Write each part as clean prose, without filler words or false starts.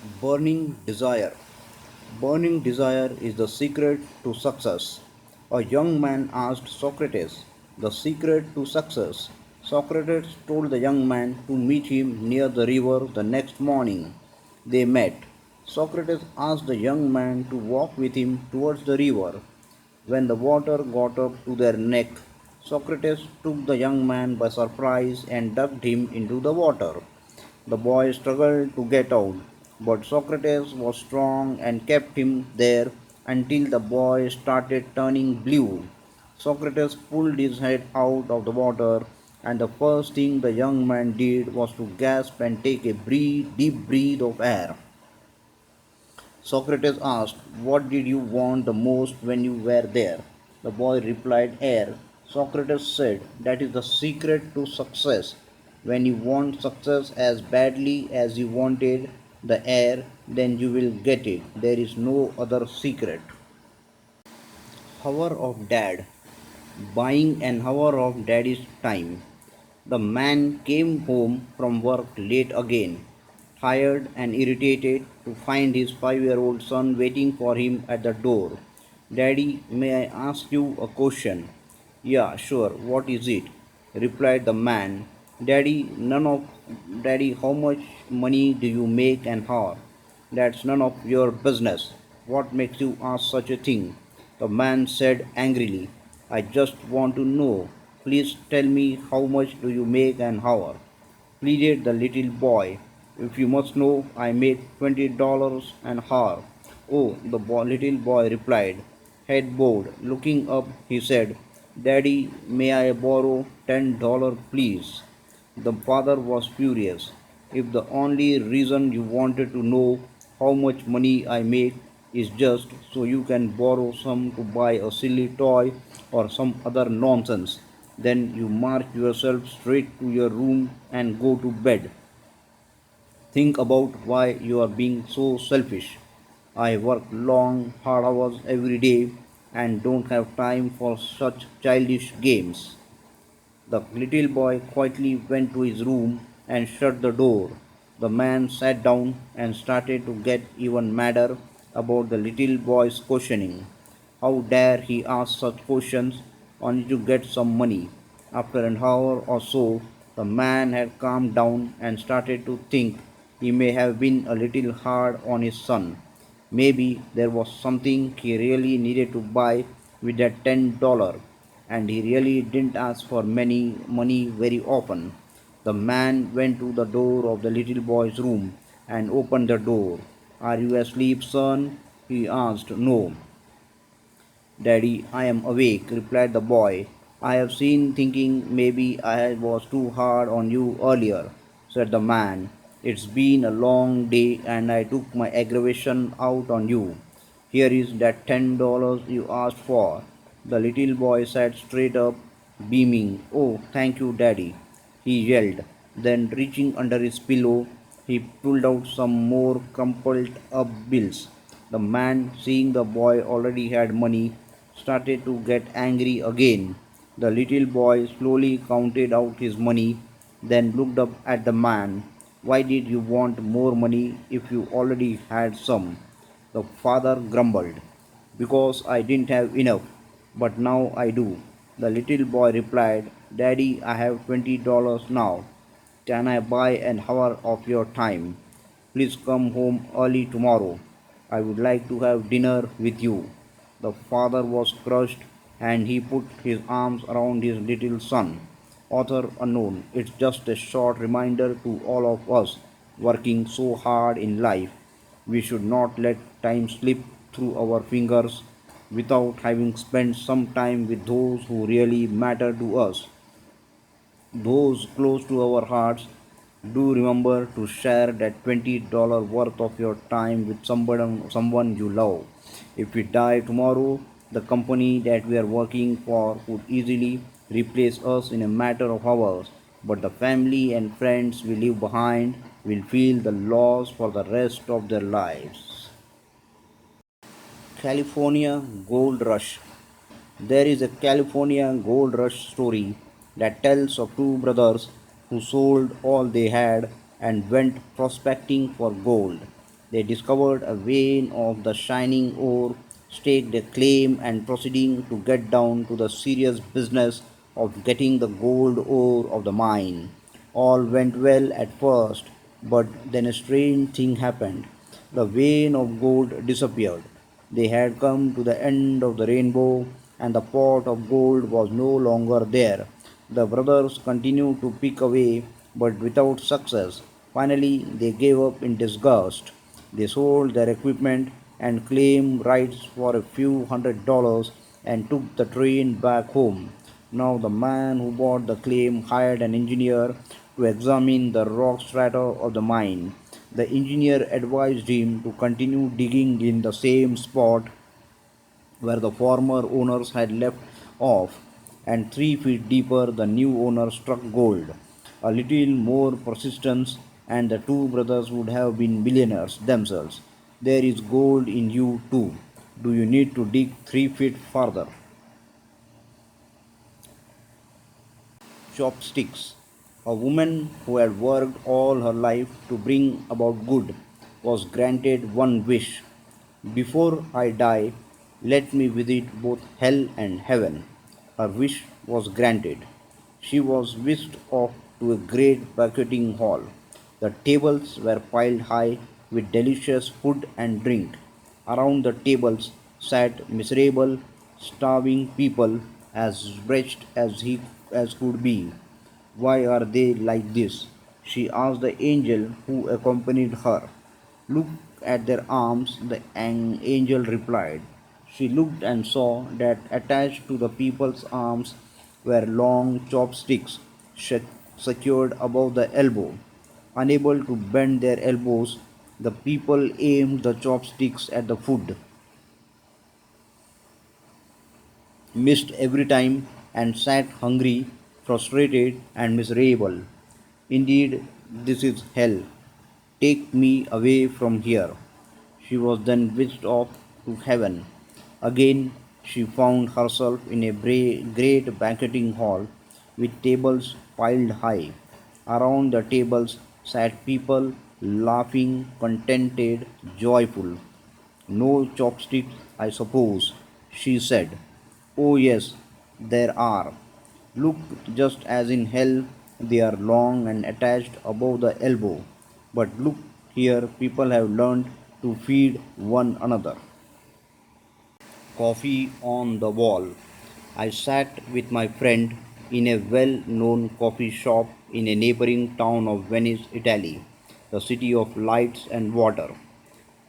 Burning desire. Burning desire is the secret to success. A young man asked Socrates the secret to success. Socrates told the young man to meet him near the river the next morning. They met. Socrates asked the young man to walk with him towards the river. When the water got up to their neck, Socrates took the young man by surprise and ducked him into the water. The boy struggled to get out, but Socrates was strong and kept him there until the boy started turning blue. Socrates pulled his head out of the water, and the first thing the young man did was to gasp and take a deep breath of air. Socrates asked, "What did you want the most when you were there?" The boy replied, "Air." Socrates said, "That is the secret to success. When you want success as badly as you wanted the air, then you will get it. There is no other secret." Hour of Dad. Buying an hour of daddy's time. The man came home from work late again, tired and irritated to find his 5-year-old son waiting for him at the door. "Daddy, may I ask you a question?" "Yeah, sure. What is it?" replied the man. Daddy, how much money do you make an hour?" "That's none of your business. What makes you ask such a thing?" The man said angrily. "I just want to know. Please tell me, how much do you make an hour?" pleaded the little boy. "If you must know, I make $20 an hour." "Oh," the little boy replied, head bowed. Looking up, he said, "Daddy, may I borrow $10, please?" The father was furious. "If the only reason you wanted to know how much money I make is just so you can borrow some to buy a silly toy or some other nonsense, then you march yourself straight to your room and go to bed. Think about why you are being so selfish. I work long, hard hours every day and don't have time for such childish games." The little boy quietly went to his room and shut the door. The man sat down and started to get even madder about the little boy's questioning. How dare he ask such questions only to get some money? After an hour or so, the man had calmed down and started to think he may have been a little hard on his son. Maybe there was something he really needed to buy with that $10, and he really didn't ask for many money very often. The man went to the door of the little boy's room and opened the door. "Are you asleep, son?" he asked. "No, Daddy, I am awake," replied the boy. "I have been thinking maybe I was too hard on you earlier," said the man. "It's been a long day and I took my aggravation out on you. Here is that $10 you asked for." The little boy sat straight up, beaming. "Oh, thank you, Daddy," he yelled. Then, reaching under his pillow, he pulled out some more crumpled up bills. The man, seeing the boy already had money, started to get angry again. The little boy slowly counted out his money, then looked up at the man. "Why did you want more money if you already had some?" The father grumbled. "Because I didn't have enough, but now I do," the little boy replied. "Daddy, I have $20 now. Can I buy an hour of your time? Please come home early tomorrow. I would like to have dinner with you." The father was crushed and he put his arms around his little son. Author unknown. It's just a short reminder to all of us working so hard in life. We should not let time slip through our fingers without having spent some time with those who really matter to us, those close to our hearts. Do remember to share that $20 worth of your time with someone you love. If we die tomorrow, the company that we are working for could easily replace us in a matter of hours, but the family and friends we leave behind will feel the loss for the rest of their lives. California Gold Rush. There is a California gold rush story that tells of two brothers who sold all they had and went prospecting for gold. They discovered a vein of the shining ore, staked a claim, and proceeding to get down to the serious business of getting the gold ore of the mine. All went well at first, but then a strange thing happened. The vein of gold disappeared. They had come to the end of the rainbow, and the pot of gold was no longer there. The brothers continued to pick away, but without success. Finally, they gave up in disgust. They sold their equipment and claimed rights for a few $100 and took the train back home. Now, the man who bought the claim hired an engineer to examine the rock strata of the mine. The engineer advised him to continue digging in the same spot where the former owners had left off, and 3 feet deeper the new owner struck gold. A little more persistence, and the two brothers would have been millionaires themselves. There is gold in you too. Do you need to dig 3 feet farther? Chopsticks. A woman who had worked all her life to bring about good was granted one wish. Before I die, let me visit both hell and heaven. Her wish was granted. She was whisked off to a great banqueting hall. The tables were piled high with delicious food and drink. Around the tables sat miserable, starving people as wretched as could be. Why are they like this? She asked the angel who accompanied her. Look at their arms, the angel replied. She looked and saw that attached to the people's arms were long chopsticks secured above the elbow. Unable to bend their elbows, the people aimed the chopsticks at the food, missed every time, and sat hungry, frustrated, and miserable. Indeed, this is hell. Take me away from here. She was then whisked off to heaven. Again, she found herself in a great banqueting hall with tables piled high. Around the tables sat people laughing, contented, joyful. No chopsticks, I suppose, she said. Oh, yes, there are. Look, just as in hell, they are long and attached above the elbow. But look here, people have learned to feed one another. Coffee on the wall. I sat with my friend in a well known coffee shop in a neighboring town of Venice, Italy, the city of lights and water.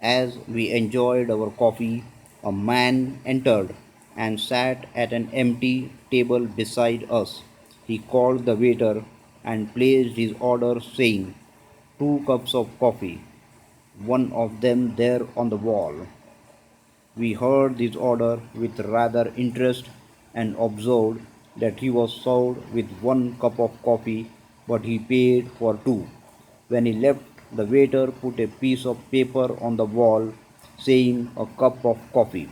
As we enjoyed our coffee, a man entered and sat at an empty table beside us. He called the waiter and placed his order, saying, 2 cups of coffee, one of them there on the wall. We heard this order with rather interest and observed that he was served with 1 cup of coffee, but he paid for two. When he left, the waiter put a piece of paper on the wall saying a cup of coffee.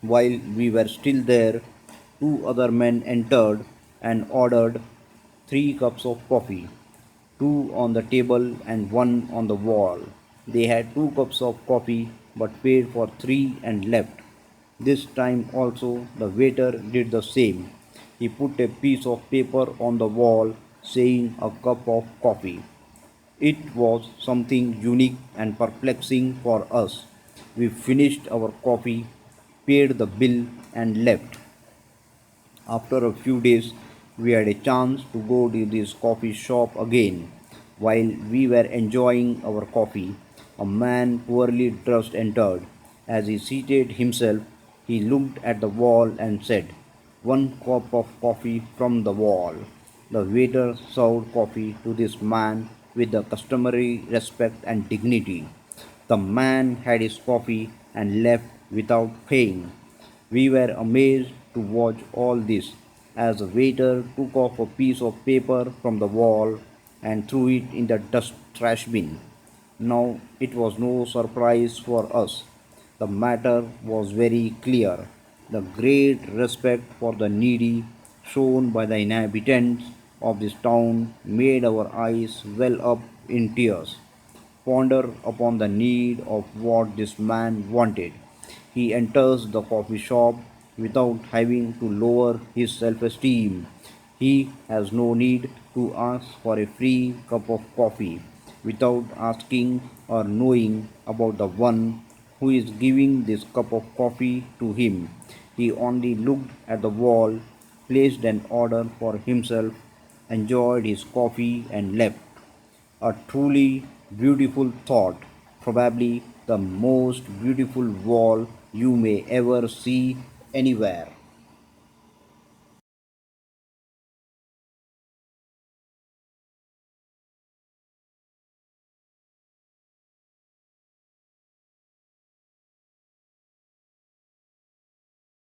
While we were still there, two other men entered and ordered 3 cups of coffee, two on the table and one on the wall. They had 2 cups of coffee but paid for three and left. This time also the waiter did the same. He put a piece of paper on the wall saying a cup of coffee. It was something unique and perplexing for us. We finished our coffee, paid the bill, and left. After a few days, we had a chance to go to this coffee shop again. While we were enjoying our coffee, a man poorly dressed entered. As he seated himself, he looked at the wall and said, 1 cup of coffee from the wall. The waiter served coffee to this man with the customary respect and dignity. The man had his coffee and left without paying. We were amazed to watch all this as the waiter took off a piece of paper from the wall and threw it in the dust trash bin. Now it was no surprise for us. The matter was very clear. The great respect for the needy shown by the inhabitants of this town made our eyes well up in tears. ponder upon the need of what this man wanted. He enters the coffee shop without having to lower his self esteem. He has no need to ask for a free cup of coffee without asking or knowing about the one who is giving this cup of coffee to him. He only looked at the wall, placed an order for himself, enjoyed his coffee, and left. A truly beautiful thought, probably the most beautiful wall you may ever see anywhere.